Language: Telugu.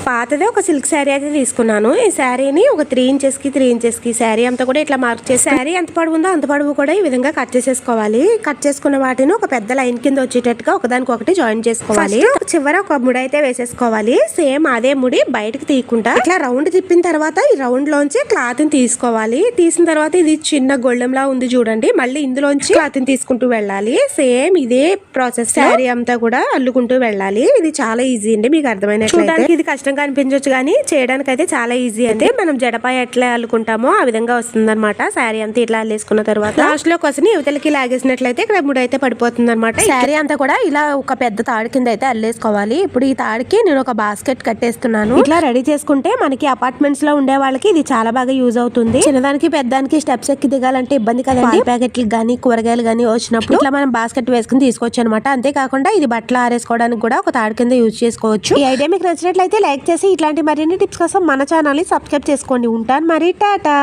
పాతదే ఒక సిల్క్ శారీ అయితే తీసుకున్నాను. ఈ శారీని ఒక 3 ఇంచెస్ కి శారీ అంతా కూడా ఇట్లా మార్క్ చేసి, శారీ ఎంత పొడవు ఉందో అంత పొడవు కూడా ఈ విధంగా కట్ చేసేసుకోవాలి. కట్ చేసుకున్న వాటిని ఒక పెద్ద లైన్ కింద వచ్చేటట్టుగా ఒకదానికి ఒకటి జాయిన్ చేసుకోవాలి. చివర ఒక ముడి అయితే వేసేసుకోవాలి. సేమ్ అదే ముడి బయటకు తీయకుండా ఇట్లా రౌండ్ తిప్పిన తర్వాత ఈ రౌండ్ లోంచి క్లాత్ ని తీసుకోవాలి. తీసిన తర్వాత ఇది చిన్న గొళ్ళెంలా ఉంది చూడండి, మళ్ళీ ఇందులోంచి క్లాత్ ని తీసుకుంటూ వెళ్ళాలి. సేమ్ ఇదే ప్రాసెస్ శారీ అంతా కూడా అల్లుకుంటూ వెళ్ళాలి. ఇది చాలా ఈజీ అండి, మీకు అర్థమైనట్లయితే. ఇది కష్టంగా అనిపించవచ్చు కానీ చేయడానికి అయితే చాలా ఈజీ. అయితే మనం జడపై ఎట్లా అల్లుకుంటామో ఆ విధంగా వస్తుంది అనమాట. శారీ అంతా ఇట్లా అల్లేసుకున్న తర్వాత లాస్ట్ లో కోసం యువతలకి లాగేసినట్లయితే ఇక్కడ ముడి అయితే పడిపోతుంది అనమాట. శారీ అంతా కూడా ఇలా ఒక పెద్ద తాడు కింద అయితే అల్లేసుకోవాలి. ఇప్పుడు ఈ తాడికి నేను ఒక బాస్కెట్ కట్టేస్తున్నాను. ఇట్లా రెడీ చేసుకుంటే మనకి అపార్ట్మెంట్స్ లో ఉండే వాళ్ళకి ఇది చాలా బాగా యూజ్ అవుతుంది. చిన్నదానికి పెద్దానికి స్టెప్స్ ఎక్కి దిగాలంటే ఇబ్బంది కదండి. ప్యాకెట్లు గానీ కూరగాయలు గానీ వచ్చినప్పుడు ఇట్లా మనం బాస్కెట్ వేసుకుని తీసుకోవచ్చు అనమాట. అంతేకాకుండా ఇది బట్టలు ఆరేసుకోవడానికి కూడా ఒక తాడు కింద యూజ్ చేసుకోవచ్చు. ఈ ఐడియా మీకు నచ్చినట్లయితే లైక్ చేసి ఇట్లాంటి మరిన్ని టిప్స్ కోసం మన ఛానల్ ని సబ్స్క్రైబ్ చేసుకోండి. ఉంటాను మరి, టాటా.